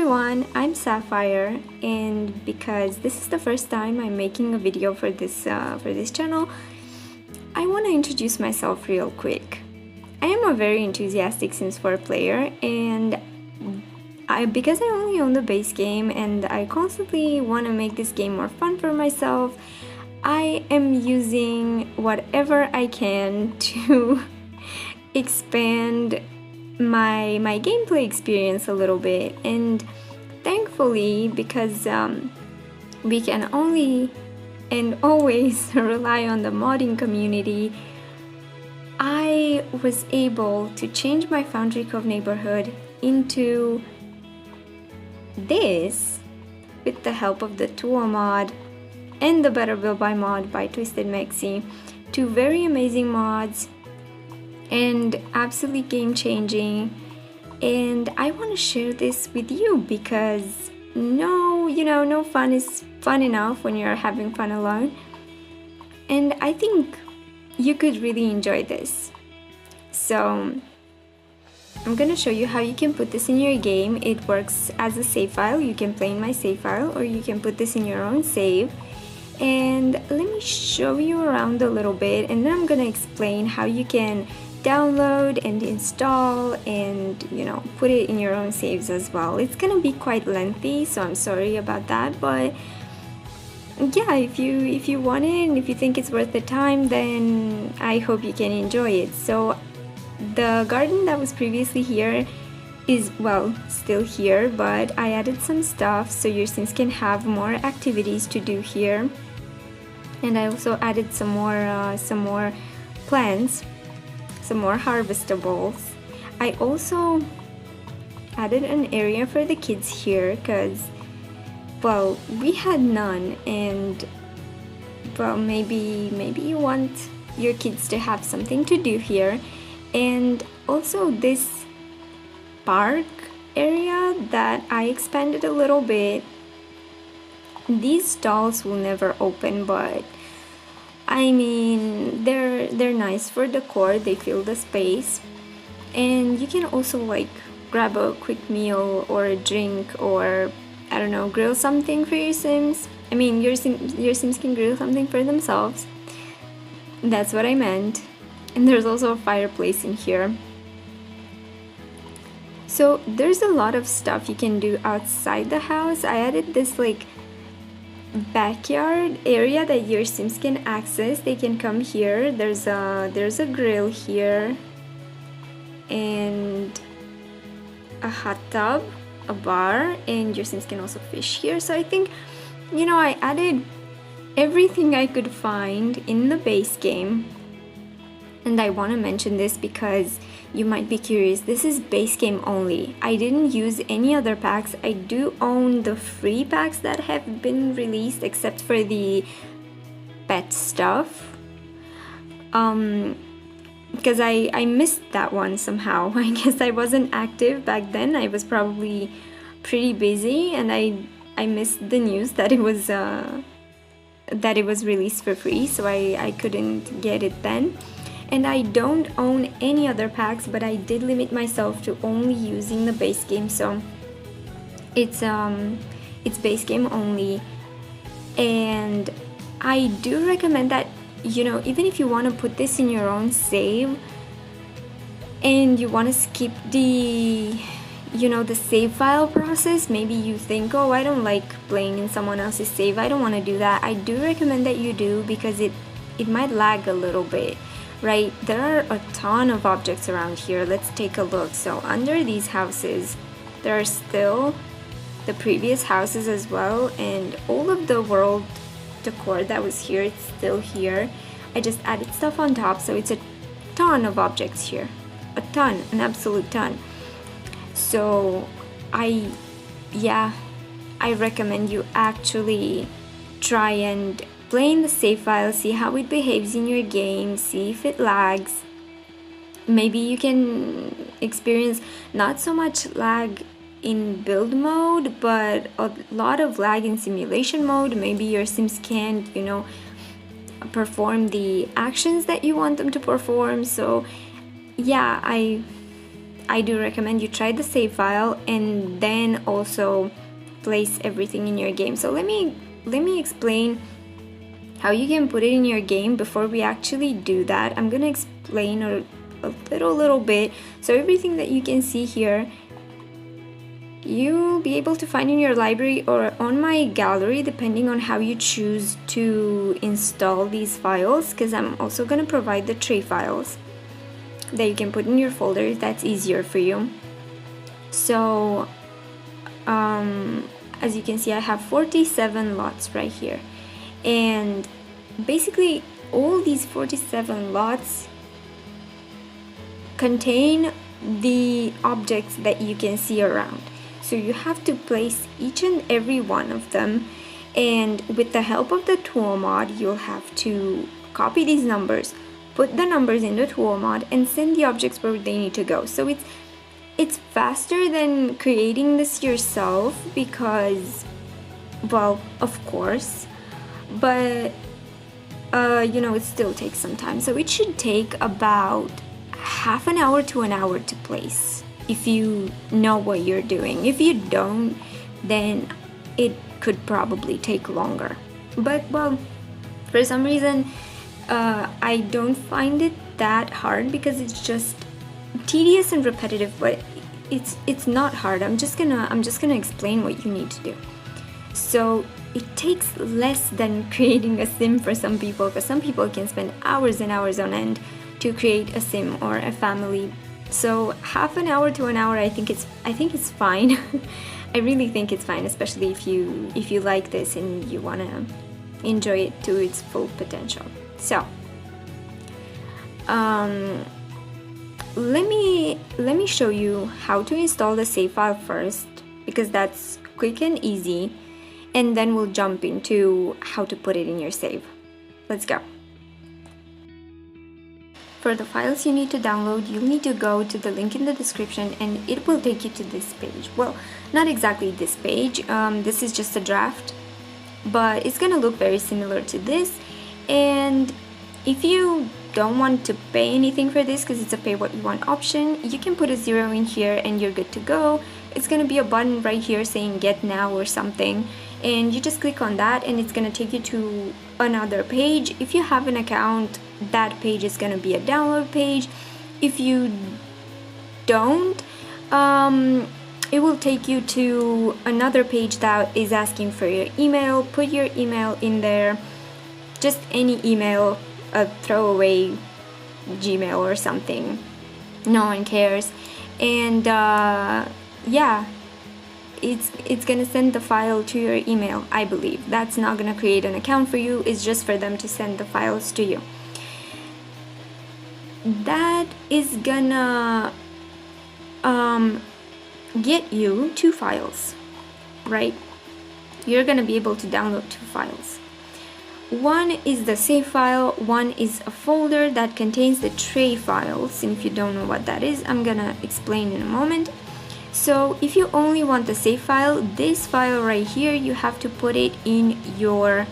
everyone, I'm Sapphire, and because this is the first time I'm making a video for this channel, I want to introduce myself real quick. I am a very enthusiastic Sims 4 player, and because I only own the base game and I constantly want to make this game more fun for myself, I am using whatever I can to expand my gameplay experience a little bit. And thankfully, because we can only and always rely on the modding community, I was able to change my Foundry Cove neighborhood into this with the help of the Tool mod and the Better Build by mod by Twisted Mexi. Two very amazing mods and absolutely game-changing, and I want to share this with you because no fun is fun enough when you're having fun alone, and I think you could really enjoy this. So I'm gonna show you how you can put this in your game. It works as a save file. You can play in my save file, or you can put this in your own save. And let me show you around a little bit, and then I'm gonna explain how you can download and install and put it in your own saves as well. It's gonna be quite lengthy, so I'm sorry about that, but yeah, if you want it and if you think it's worth the time, then I hope you can enjoy it. So the garden that was previously here is, well, still here, but I added some stuff so your Sims can have more activities to do here. And I also added some more plants, some more harvestables. I also added an area for the kids here because, well, we had none, and well, maybe you want your kids to have something to do here. And also this park area that I expanded a little bit. These stalls will never open, but I mean they're nice for decor. They fill the space, and you can also like grab a quick meal or a drink, or I don't know, grill something for your Sims. I mean your Sims can grill something for themselves. That's what I meant. And there's also a fireplace in here. So there's a lot of stuff you can do outside the house. I added this like backyard area that your Sims can access. They can come here. There's a grill here and a hot tub, a bar, and your Sims can also fish here. So I think I added everything I could find in the base game. And I want to mention this because you might be curious. This is base game only. I didn't use any other packs. I do own the free packs that have been released, except for the pet stuff. Because I missed that one somehow. I guess I wasn't active back then. I was probably pretty busy, and I missed the news that it was released for free, so I couldn't get it then. And I don't own any other packs, but I did limit myself to only using the base game, so it's base game only. And I do recommend that even if you want to put this in your own save and you want to skip the the save file process, maybe you think, oh, I don't like playing in someone else's save, I don't want to do that. I do recommend that you do, because it might lag a little bit. Right, there are a ton of objects around here. Let's take a look. So under these houses, there are still the previous houses as well, and all of the world decor that was here, it's still here. I just added stuff on top, so it's a ton of objects here. A ton, an absolute ton. So I recommend you actually try and play in the save file, see how it behaves in your game, see if it lags. Maybe you can experience not so much lag in build mode, but a lot of lag in simulation mode. Maybe your Sims can't, perform the actions that you want them to perform. So yeah, I I do recommend you try the save file and then also place everything in your game. So let me explain how you can put it in your game. Before we actually do that, I'm gonna explain a little bit. So everything that you can see here, you'll be able to find in your library or on my gallery, depending on how you choose to install these files, because I'm also gonna provide the tray files that you can put in your folder if that's easier for you. So as you can see, I have 47 lots right here, and basically all these 47 lots contain the objects that you can see around. So you have to place each and every one of them, and with the help of the tool mod, you'll have to copy these numbers, put the numbers in the tool mod, and send the objects where they need to go. So it's faster than creating this yourself because, well, of course, but you know, it still takes some time. So it should take about half an hour to an hour to place if you know what you're doing. If you don't, then it could probably take longer. But well, for some reason I don't find it that hard because it's just tedious and repetitive, but it's not hard. I'm just gonna explain what you need to do. So it takes less than creating a sim for some people, because some people can spend hours and hours on end to create a sim or a family. So half an hour to an hour, I think it's fine. I really think it's fine, especially if you like this and you want to enjoy it to its full potential. So let me show you how to install the save file first, because that's quick and easy, and then we'll jump into how to put it in your save. Let's go. For the files you need to download, you'll need to go to the link in the description and it will take you to this page. Well, not exactly this page, this is just a draft, but it's gonna look very similar to this. And if you don't want to pay anything for this, because it's a pay what you want option, you can put a 0 in here and you're good to go. It's gonna be a button right here saying get now or something, and you just click on that and it's gonna take you to another page. If you have an account, that page is gonna be a download page. If you don't, it will take you to another page that is asking for your email. Put your email in there, just any email, a throwaway Gmail or something, no one cares. And yeah, it's gonna send the file to your email. I believe that's not gonna create an account for you, it's just for them to send the files to you. That is gonna get you 2 files, right? You're gonna be able to download 2 files. One is the save file, one is a folder that contains the tray files. And if you don't know what that is, I'm gonna explain in a moment. So if you only want the save file, this file right here, you have to put it in your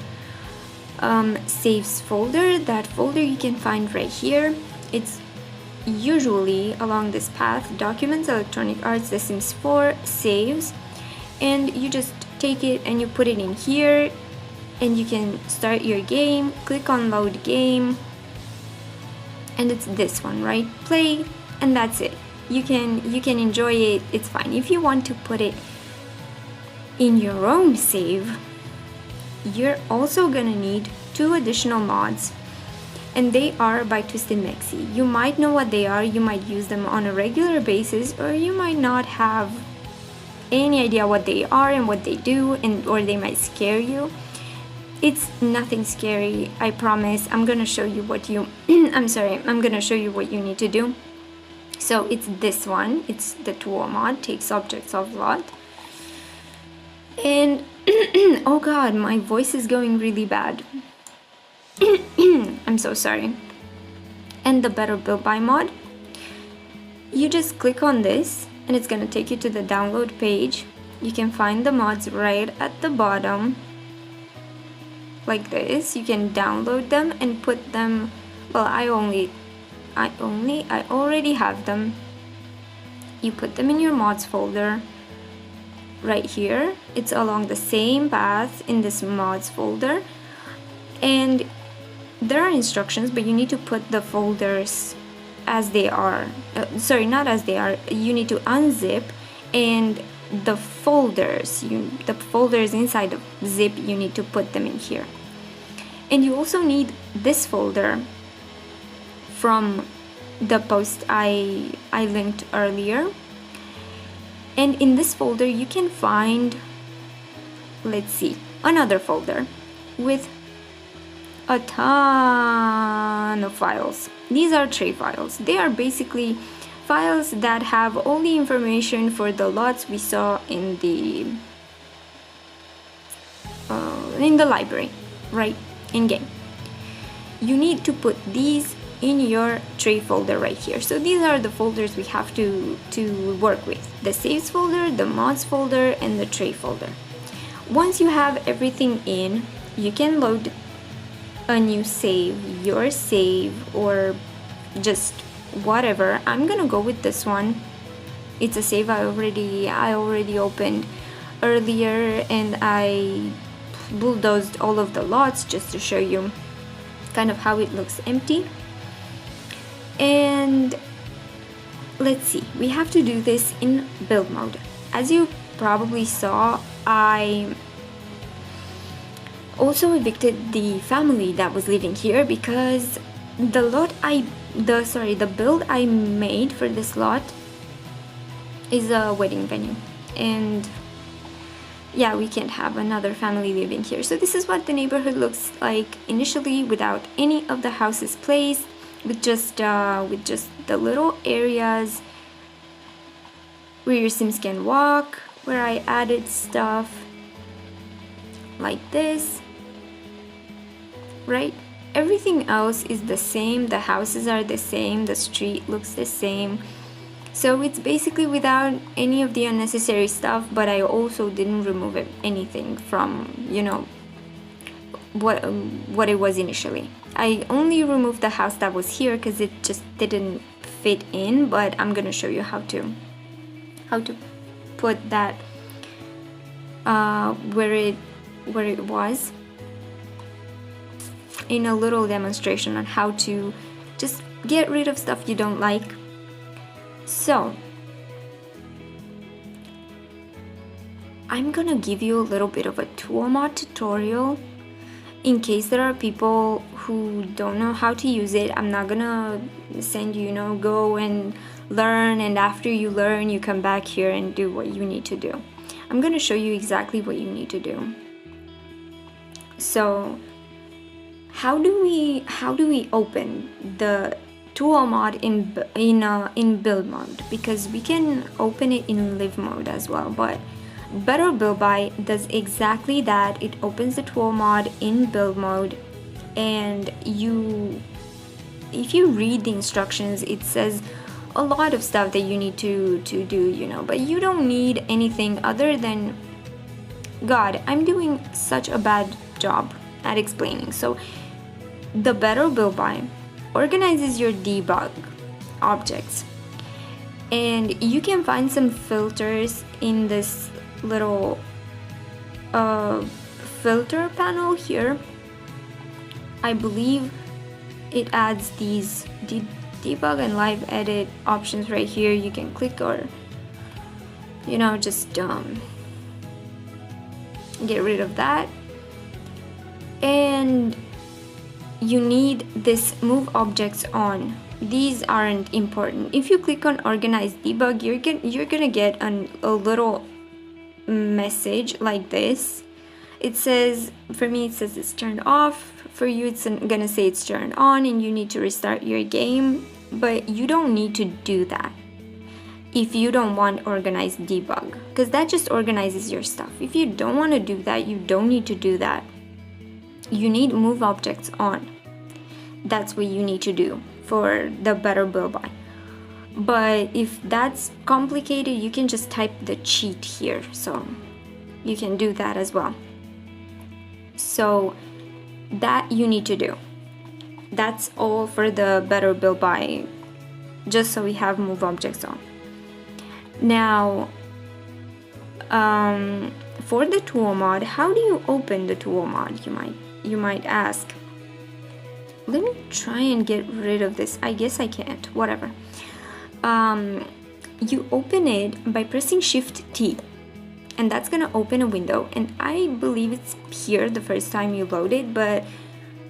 saves folder. That folder you can find right here. It's usually along this path: documents, electronic arts, The Sims 4, saves, and you just take it and you put it in here, and you can start your game. Click on load game, and it's this one, right? Play, and that's it. You can enjoy it, it's fine. If you want to put it in your own save, you're also gonna need 2 additional mods, and they are by Twisted Mexi. You might know what they are, you might use them on a regular basis, or you might not have any idea what they are and what they do, or they might scare you. It's nothing scary, I promise. I'm gonna show you what you I'm gonna show you what you need to do. So it's this one, it's the tool mod, takes objects of lot. And oh god, my voice is going really bad. I'm so sorry. And the Better Build by mod, you just click on this and it's gonna take you to the download page. You can find the mods right at the bottom, like this. You can download them and put them, well, I already have them you put them in your mods folder right here. It's along the same path in this mods folder, and there are instructions, but you need to put the folders as they are. Sorry, not as they are. You need to unzip, and the folders inside the zip, you need to put them in here. And you also need this folder from the post I linked earlier. And in this folder you can find, let's see, another folder with a ton of files. These are tray files. They are basically files that have all the information for the lots we saw in the library, right, in game. You need to put these in your tray folder right here. So these are the folders we have to work with: the saves folder, the mods folder, and the tray folder. Once you have everything in, you can load a new save, your save, or just whatever. I'm gonna go with this one. It's a save I already opened earlier, and I bulldozed all of the lots just to show you kind of how it looks empty. And let's see, we have to do this in build mode. As you probably saw, I also evicted the family that was living here because the build I made for this lot is a wedding venue, and yeah, we can't have another family living here. So this is what the neighborhood looks like initially, without any of the houses placed, with just the little areas where your Sims can walk, where I added stuff like this, right? Everything else is the same. The houses are the same, the street looks the same. So it's basically without any of the unnecessary stuff, but I also didn't remove anything from, you know, what it was initially. I only removed the house that was here because it just didn't fit in, but I'm gonna show you how to put that where it was in a little demonstration on how to just get rid of stuff you don't like. So I'm gonna give you a little bit of a tool mod tutorial in case there are people who don't know how to use it. I'm not gonna send you, go and learn, and after you learn you come back here and do what you need to do. I'm gonna show you exactly what you need to do. So how do we open the tool mod in build mode? Because we can open it in live mode as well, but Better Build By does exactly that. It opens the tool mod in build mode, and if you read the instructions, it says a lot of stuff that you need to do, but you don't need anything other than, God, I'm doing such a bad job at explaining. So the Better Build By organizes your debug objects, and you can find some filters in this little filter panel here. I believe it adds these debug and live edit options right here. You can click or just get rid of that. And you need this move objects on. These aren't important. If you click on organize debug, you're gonna get a little message like this. It says, for me it says it's turned off. For you it's gonna say it's turned on, and you need to restart your game. But you don't need to do that if you don't want organized debug, because that just organizes your stuff. If you don't want to do that, you don't need to do that. You need move objects on. That's what you need to do for the Better Build By. But if that's complicated, you can just type the cheat here, so you can do that as well. So that you need to do. That's all for the Better Build By, just so we have move objects on. Now, for the tool mod, how do you open the tool mod, you might ask? Let me try and get rid of this. I guess I can't, whatever. You open it by pressing Shift T, and that's gonna open a window, and I believe it's here the first time you load it, but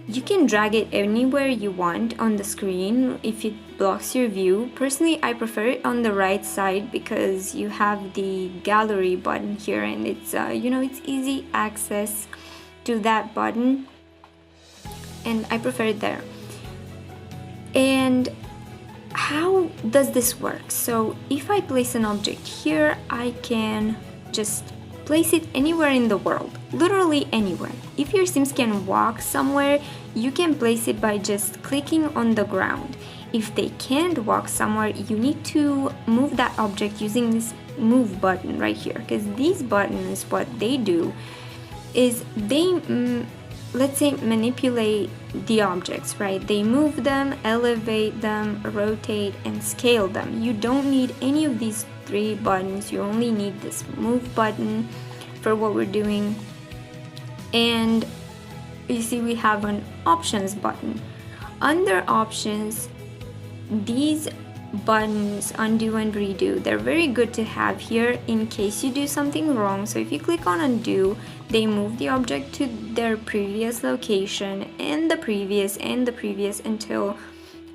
you can drag it anywhere you want on the screen if it blocks your view. Personally, I prefer it on the right side because you have the gallery button here, and it's it's easy access to that button, and I prefer it there. And how does this work? So if I place an object here, I can just place it anywhere in the world, literally anywhere. If your Sims can walk somewhere, you can place it by just clicking on the ground. If they can't walk somewhere, you need to move that object using this move button right here, because these buttons, what they do is they let's say manipulate the objects, right? They move them, elevate them, rotate, and scale them. You don't need any of these 3 buttons. You only need this move button for what we're doing. And you see we have an options button. Under options, these buttons, undo and redo, they're very good to have here in case you do something wrong. So if you click on undo, they move the object to their previous location and the previous until,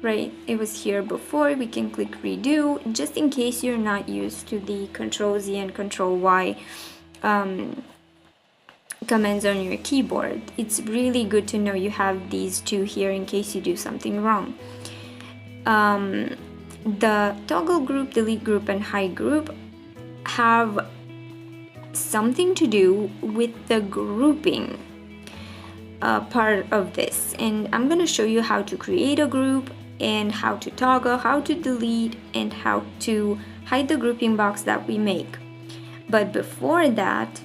right, it was here before. We can click redo just in case you're not used to the Control Z and Control Y commands on your keyboard. It's really good to know you have these 2 here in case you do something wrong. The toggle group, delete group, and hide group have something to do with the grouping part of this, and I'm gonna show you how to create a group and how to toggle, how to delete, and how to hide the grouping box that we make. But before that,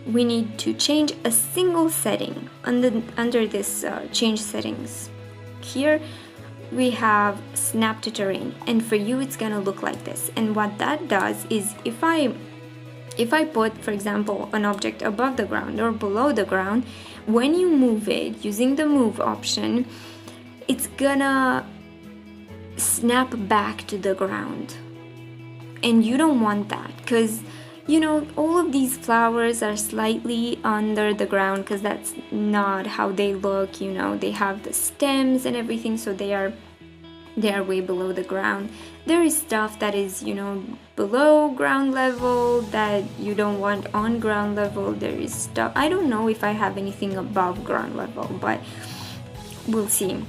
we need to change a single setting under this change settings. Here we have snap to terrain, and for you it's gonna look like this. And what that does is if I put, for example, an object above the ground or below the ground, when you move it using the move option, it's gonna snap back to the ground, and you don't want that, because all of these flowers are slightly under the ground because that's not how they look. They have the stems and everything, so they are way below the ground. There is stuff that is below ground level that you don't want on ground level. There is stuff, I don't know if I have anything above ground level, but we'll see.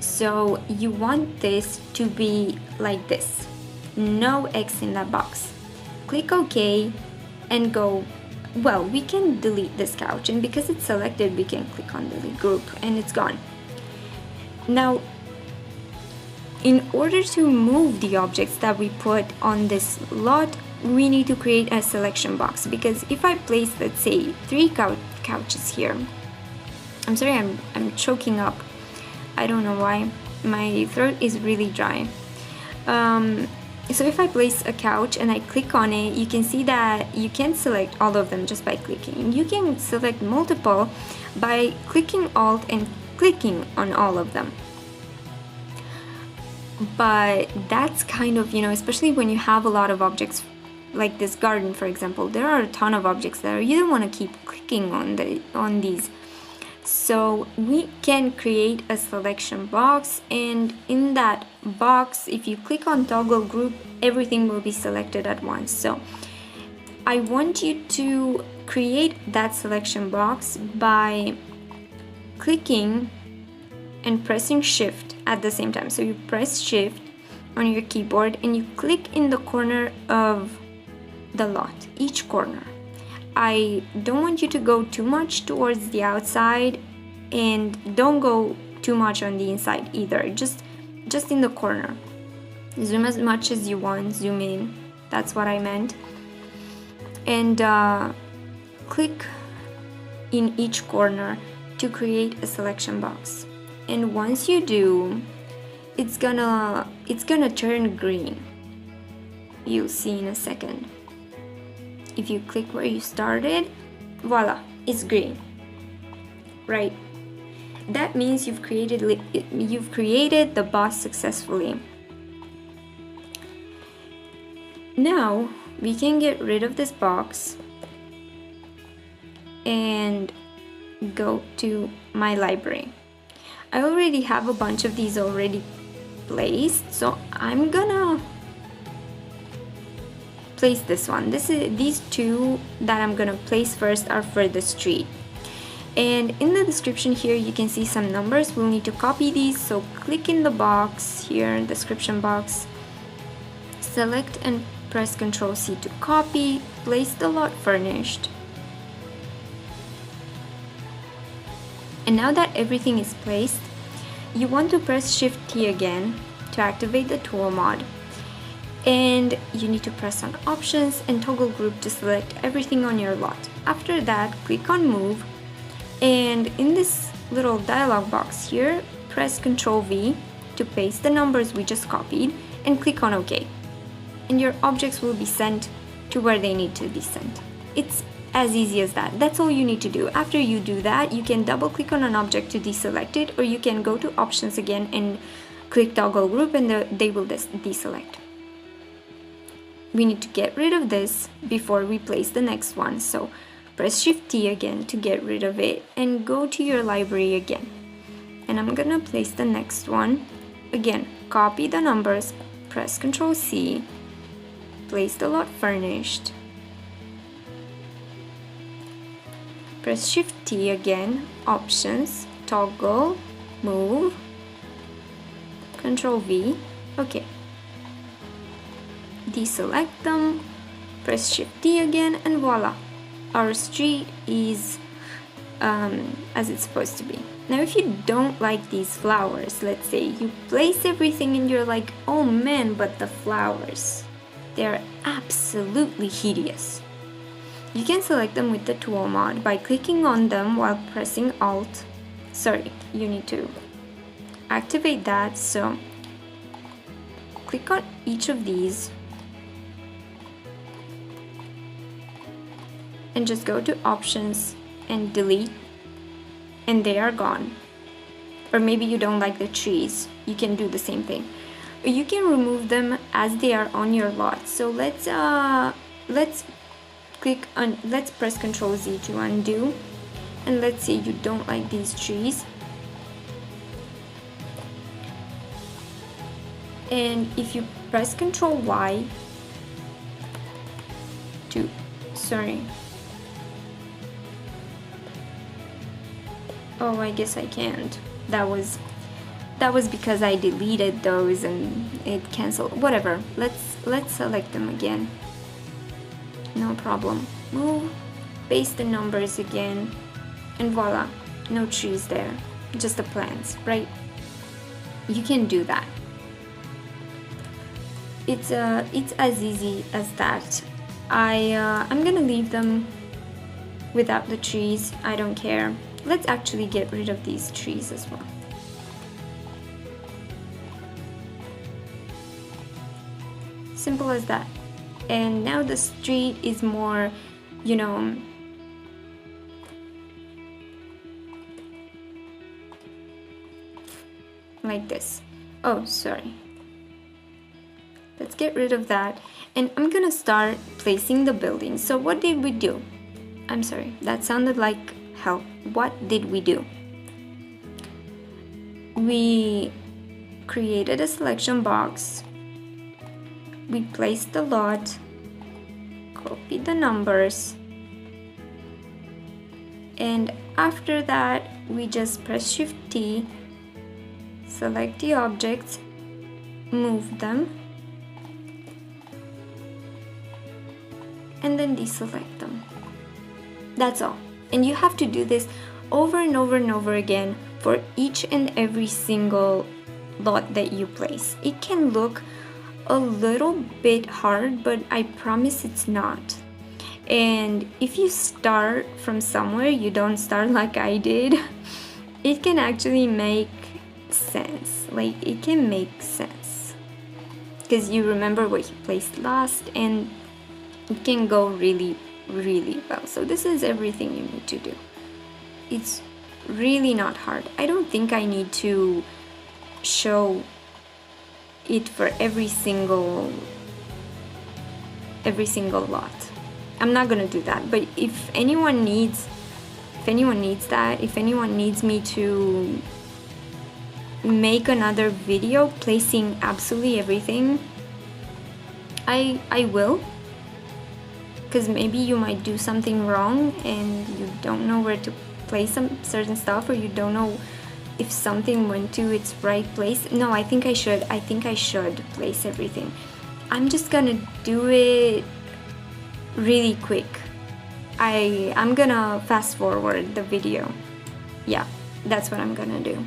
So you want this to be like this, no X in that box. Click OK and go, well, we can delete this couch, and because it's selected we can click on delete group and it's gone. Now, in order to move the objects that we put on this lot, we need to create a selection box, because if I place, let's say, 3 couches here, I'm sorry, I'm choking up, I don't know why, my throat is really dry. So if I place a couch and I click on it, you can see that you can select all of them just by clicking. You can select multiple by clicking Alt and clicking on all of them. But that's kind of, especially when you have a lot of objects, like this garden, for example, there are a ton of objects there. You don't want to keep clicking on these. So we can create a selection box, and in that box, if you click on toggle group, everything will be selected at once. So I want you to create that selection box by clicking and pressing Shift at the same time. So you press Shift on your keyboard and you click in the corner of the lot, each corner. I don't want you to go too much towards the outside, and don't go too much on the inside either, just in the corner. Zoom as much as you want, zoom in, that's what I meant. And click in each corner to create a selection box. And once you do, it's gonna turn green. You'll see in a second. If you click where you started, voila, it's green, right? That means you've created the boss successfully. Now we can get rid of this box and go to my library. I already have a bunch of these already placed, so I'm gonna place this one. These two that I'm gonna place first are for the street. And in the description here you can see some numbers. We'll need to copy these, so click in the box here, description box, select and press Ctrl C to copy, place the lot furnished. And now that everything is placed, you want to press Shift T again to activate the tool mod. And you need to press on options and toggle group to select everything on your lot. After that, click on move, and in this little dialog box here, press Ctrl V to paste the numbers we just copied and click on OK. And your objects will be sent to where they need to be sent. It's as easy as that. That's all you need to do. After you do that, you can double click on an object to deselect it, or you can go to options again and click toggle group and they will deselect. We need to get rid of this before we place the next one, so press Shift T again to get rid of it and go to your library again. And I'm gonna place the next one. Again, copy the numbers, press Ctrl C, place the lot furnished, press Shift T again, options, toggle, move, Ctrl V, OK. Deselect them, press Shift T again, and voila, our street is as it's supposed to be. Now if you don't like these flowers, let's say you place everything and you're like, oh man, but the flowers, they're absolutely hideous. You can select them with the tool mod by clicking on them while pressing Alt. Sorry, you need to activate that, so click on each of these and just go to options and delete, and they are gone. Or maybe you don't like the trees, you can do the same thing. Or you can remove them as they are on your lot. So let's press Ctrl Z to undo, and let's say you don't like these trees. And if you press Ctrl Y to, oh, I guess I can't. That was because I deleted those and it canceled. Whatever. Let's select them again. No problem. Move, paste the numbers again, and voila, no trees there, just the plants, right? You can do that. It's as easy as that. I'm gonna leave them without the trees. I don't care. Let's actually get rid of these trees as well. Simple as that. And now the street is more, you know, like this. Oh, sorry. Let's get rid of that. And I'm gonna start placing the buildings. So what did we do? I'm sorry, that sounded like hell. What did we do? We created a selection box. We placed the lot, copied the numbers, and after that we just press Shift T, select the objects, move them, and then deselect them. That's all. And you have to do this over and over and over again for each and every single lot that you place. It can look a little bit hard, but I promise it's not. And if you start from somewhere, you don't start like I did, it can actually make sense. Like, it can make sense. because you remember what you placed last, and it can go really well. So this is everything you need to do. It's really not hard. I don't think I need to show it for every single lot. I'm not gonna do that, but if anyone needs that, if anyone needs me to make another video placing absolutely everything, I will, because maybe you might do something wrong and you don't know where to place some certain stuff, or you don't know if something went to its right place. No, I think I should place everything. I'm just gonna do it really quick. I'm gonna fast forward the video. Yeah, that's what I'm gonna do.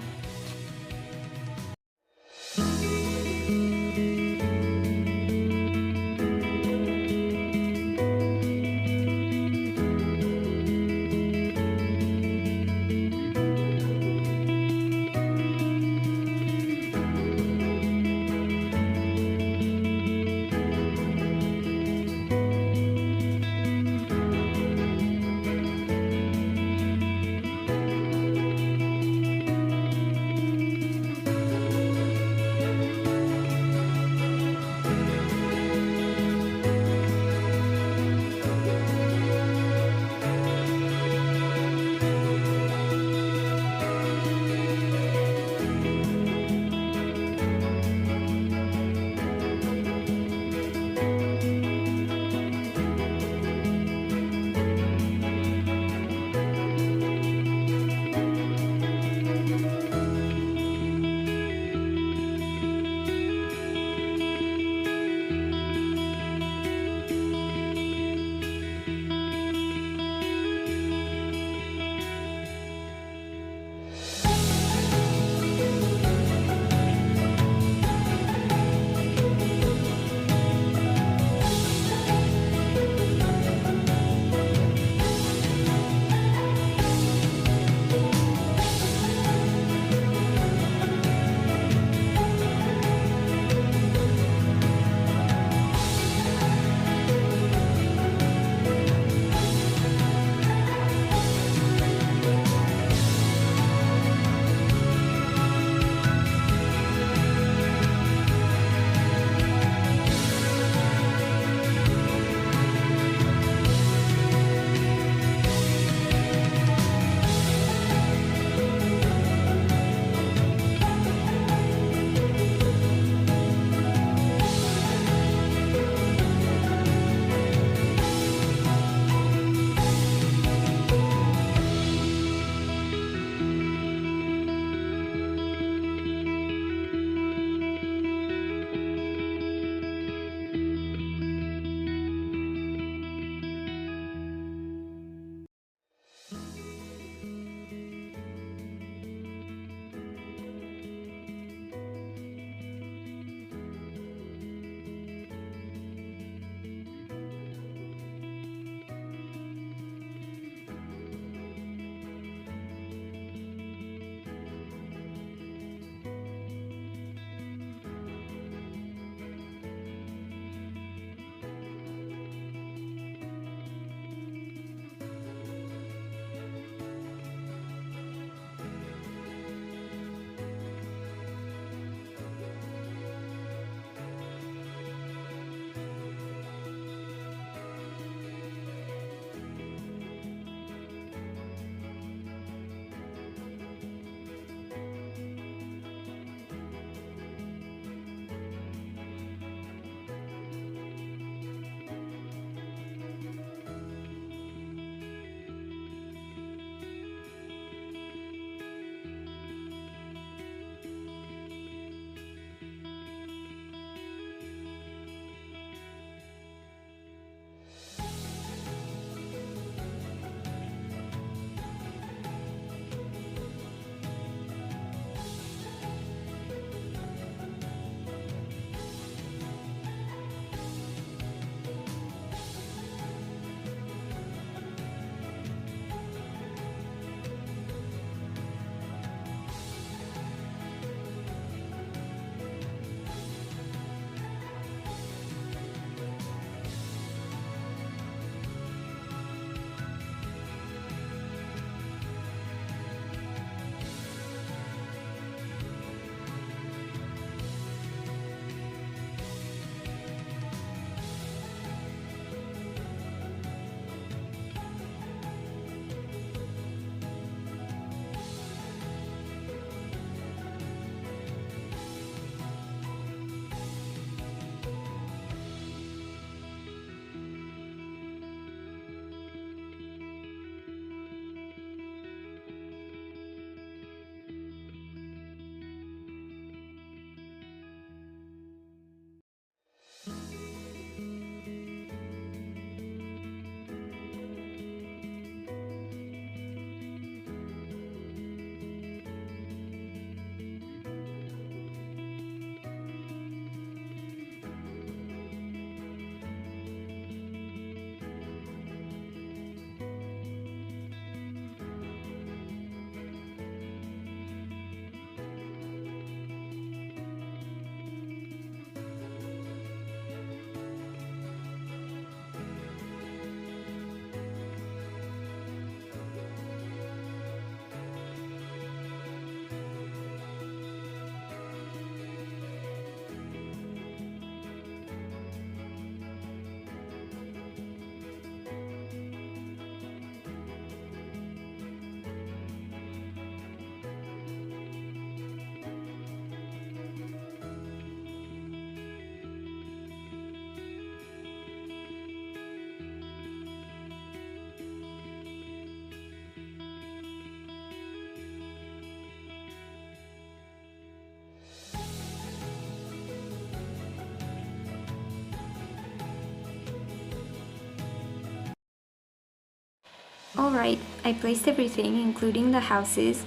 Alright, I placed everything, including the houses,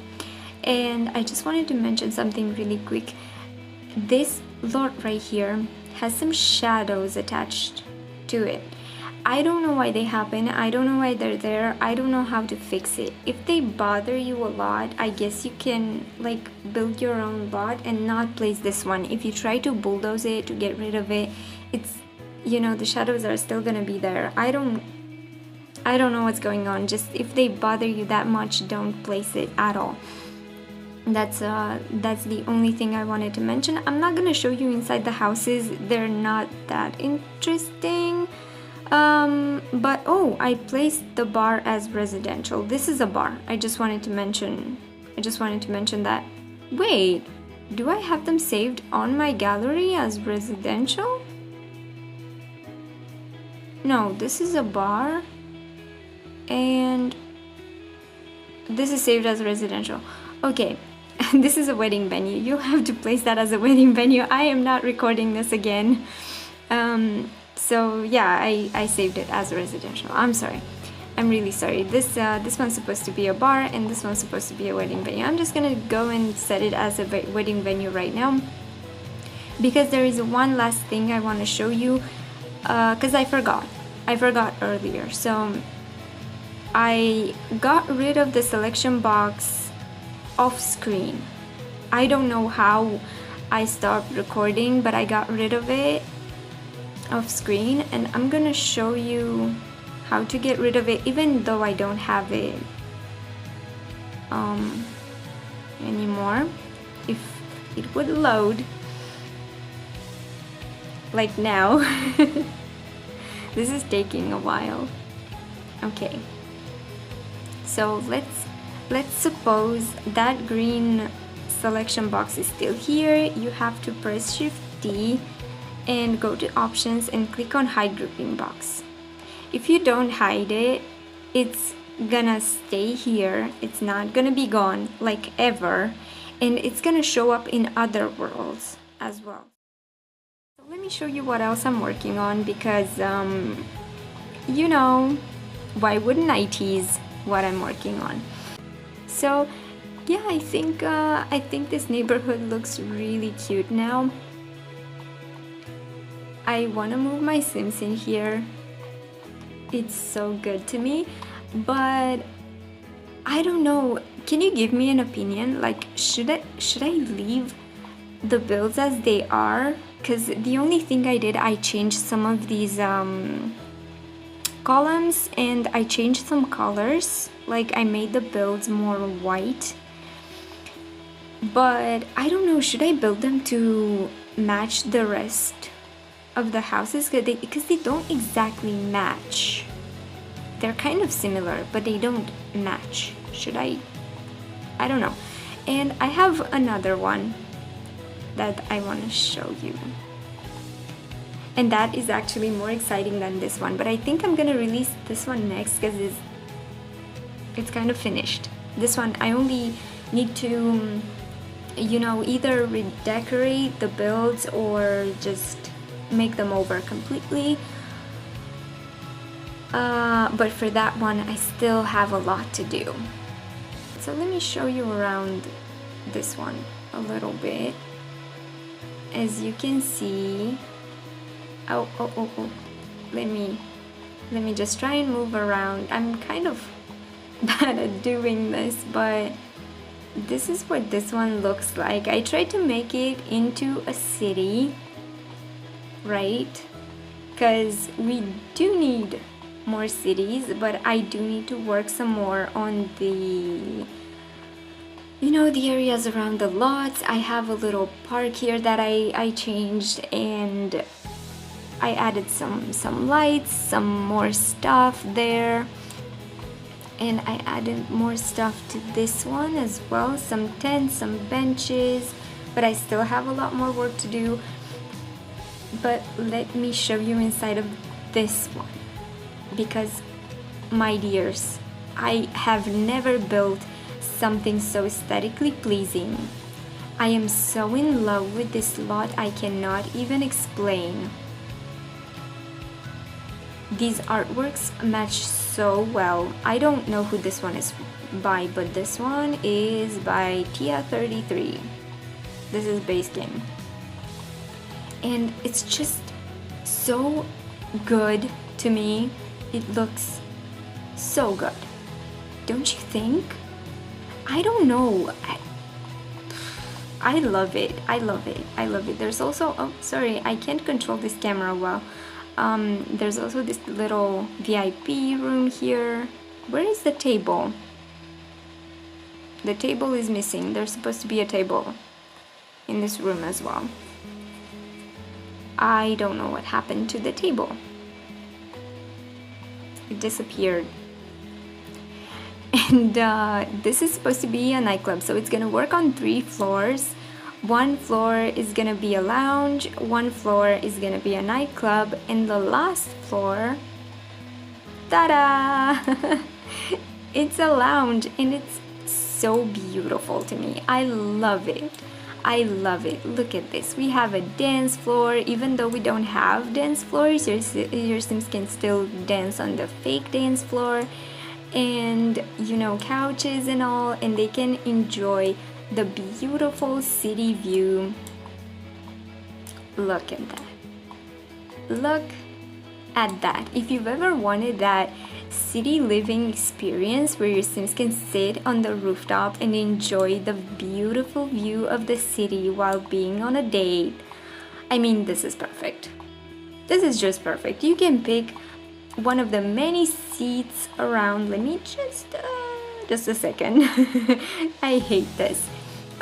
and I just wanted to mention something really quick. This lot right here has some shadows attached to it. I don't know why they happen, I don't know why they're there, I don't know how to fix it. If they bother you a lot, I guess you can like build your own lot and not place this one. If you try to bulldoze it to get rid of it, it's, you know, the shadows are still gonna be there. I don't know what's going on. Just if they bother you that much, don't place it at all. That's the only thing I wanted to mention. I'm not gonna show you inside the houses, they're not that interesting. But oh, I placed the bar as residential. This is a bar. I just wanted to mention that. Wait, do I have them saved on my gallery as residential? No, this is a bar and this is saved as residential. Okay, this is a wedding venue. You have to place that as a wedding venue. I am not recording this again. So yeah, I saved it as a residential. I'm sorry. I'm really sorry. This one's supposed to be a bar and this one's supposed to be a wedding venue. I'm just gonna go and set it as a wedding venue right now because there is one last thing I want to show you because I forgot earlier. So I got rid of the selection box off screen. I don't know how I stopped recording, but I got rid of it off screen, and I'm gonna show you how to get rid of it even though I don't have it anymore. If it would load like now. This is taking a while. Okay, so let's suppose that green selection box is still here. You have to press Shift D and go to options and click on hide grouping box. If you don't hide it, it's gonna stay here. It's not gonna be gone like ever, and it's gonna show up in other worlds as well. So let me show you what else I'm working on because you know, why wouldn't I tease what I'm working on? So yeah, I think this neighborhood looks really cute now. I want to move my Sims in here. It's so good to me, but I don't know. Can you give me an opinion? Like, should I leave the builds as they are? Because the only thing I did, I changed some of these columns and I changed some colors. Like, I made the builds more white. But I don't know, should I build them to match the rest of the houses? Because they don't exactly match. They're kind of similar, but they don't match. Should I don't know. And I have another one that I want to show you. And that is actually more exciting than this one. But I think I'm gonna release this one next because it's kind of finished. This one, I only need to, you know, either redecorate the builds or just make them over completely. But for that one, I still have a lot to do. So let me show you around this one a little bit. As you can see, oh, let me just try and move around. I'm kind of bad at doing this, but this is what this one looks like. I tried to make it into a city, right? Because we do need more cities, but I do need to work some more on the, you know, the areas around the lots. I have a little park here that I changed, and I added some lights, some more stuff there, and I added more stuff to this one as well, some tents, some benches, but I still have a lot more work to do. But let me show you inside of this one, because my dears, I have never built something so aesthetically pleasing. I am so in love with this lot, I cannot even explain. these artworks match so well. I don't know who this one is by, but this one is by Tia33. This is base game, and it's just so good to me. It looks so good, don't you think? I don't know, I love it. I love it. I love it. There's also, oh sorry, I can't control this camera well. There's also this little VIP room here. Where is the table? The table is missing. There's supposed to be a table in this room as well. I don't know what happened to the table. It disappeared. And this is supposed to be a nightclub, so it's gonna work on 3 floors. 1 floor is gonna be a lounge, 1 floor is gonna be a nightclub, and the last floor, ta-da! It's a lounge, and it's so beautiful to me. I love it. I love it. Look at this. We have a dance floor. Even though we don't have dance floors, your Sims can still dance on the fake dance floor, and you know, couches and all, and they can enjoy the beautiful city view. Look at that. Look at that. If you've ever wanted that city living experience where your Sims can sit on the rooftop and enjoy the beautiful view of the city while being on a date, I mean, this is perfect. This is just perfect. You can pick one of the many seats around. Let me just a second. I hate this.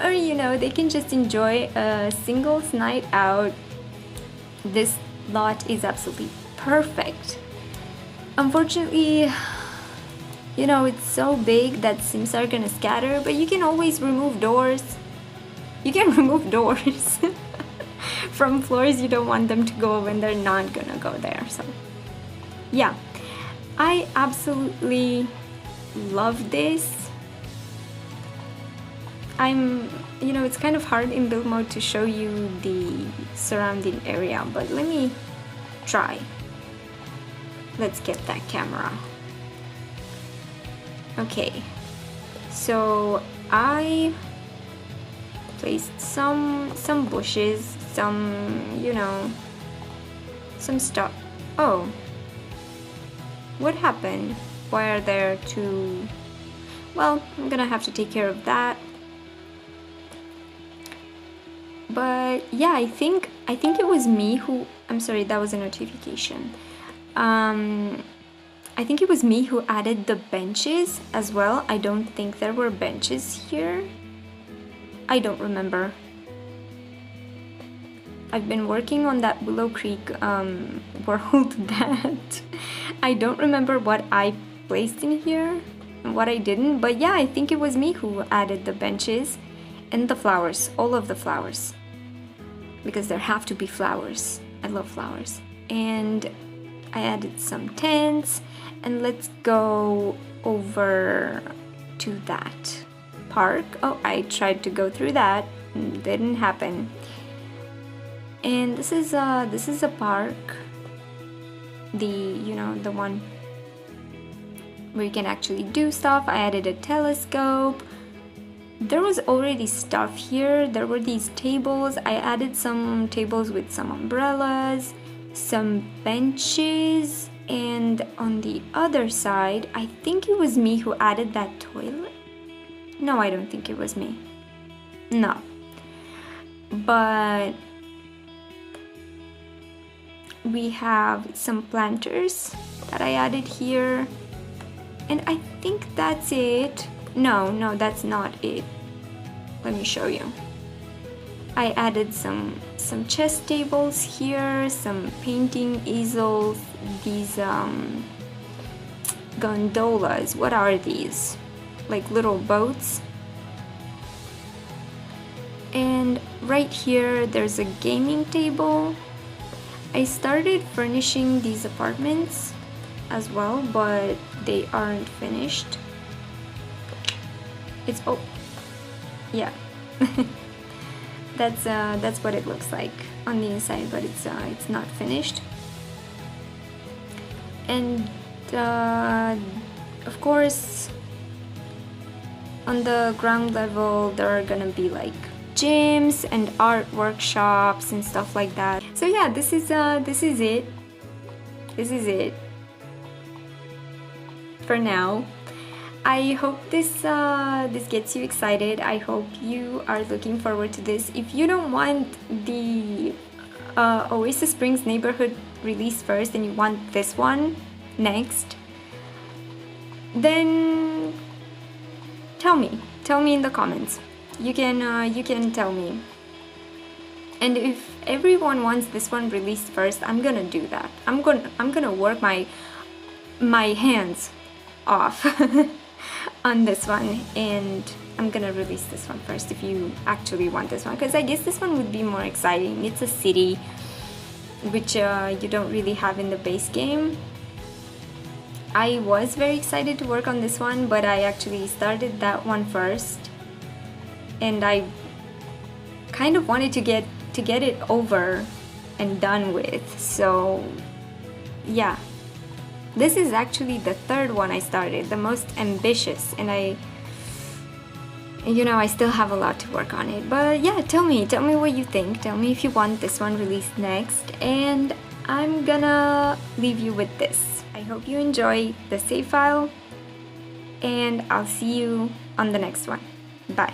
Or you know, they can just enjoy a singles night out. This lot is absolutely perfect. Unfortunately, you know, it's so big that Sims are gonna scatter, but you can always remove doors. You can remove doors from floors you don't want them to go when they're not gonna go there. So yeah, I absolutely love this. You know, it's kind of hard in build mode to show you the surrounding area, but let me try. Let's get that camera. Okay, so I placed some bushes, some, you know, some stuff. Oh, what happened? Why are there two? Well, I'm gonna have to take care of that. But yeah, I think it was me who, I'm sorry, that was a notification. I think it was me who added the benches as well. I don't think there were benches here. I don't remember. I've been working on that Willow Creek world that I don't remember what I placed in here and what I didn't, but yeah, I think it was me who added the benches and the flowers, all of the flowers, because there have to be flowers. I love flowers. And I added some tents, and let's go over to that park. Oh, I tried to go through that, didn't happen. And this is a park, you know, the one where you can actually do stuff. I added a telescope. There was already stuff here. There were these tables. I added some tables with some umbrellas, some benches, and on the other side, I think it was me who added that toilet. No, I don't think it was me. No. But we have some planters that I added here, and I think that's it. No, that's not it. Let me show you. I added some chess tables here, some painting easels, these gondolas. What are these? Like little boats. And right here there's a gaming table. I started furnishing these apartments as well, but they aren't finished. It's, oh, yeah. That's what it looks like on the inside, but it's not finished. And of course, on the ground level there are gonna be like gyms and art workshops and stuff like that. So yeah, this is it for now. I hope this gets you excited. I hope you are looking forward to this. If you don't want the Oasis Springs neighborhood release first and you want this one next, then tell me in the comments. You can tell me. And if everyone wants this one released first, I'm gonna do that. I'm gonna work my hands off on this one, and I'm gonna release this one first if you actually want this one, because I guess this one would be more exciting. It's a city, which you don't really have in the base game. I was very excited to work on this one, but I actually started that one first, and I kind of wanted to get it over and done with. So yeah, this is actually the third one I started, the most ambitious, and I still have a lot to work on it. But yeah, tell me what you think. Tell me if you want this one released next, and I'm gonna leave you with this. I hope you enjoy the save file, and I'll see you on the next one. Bye.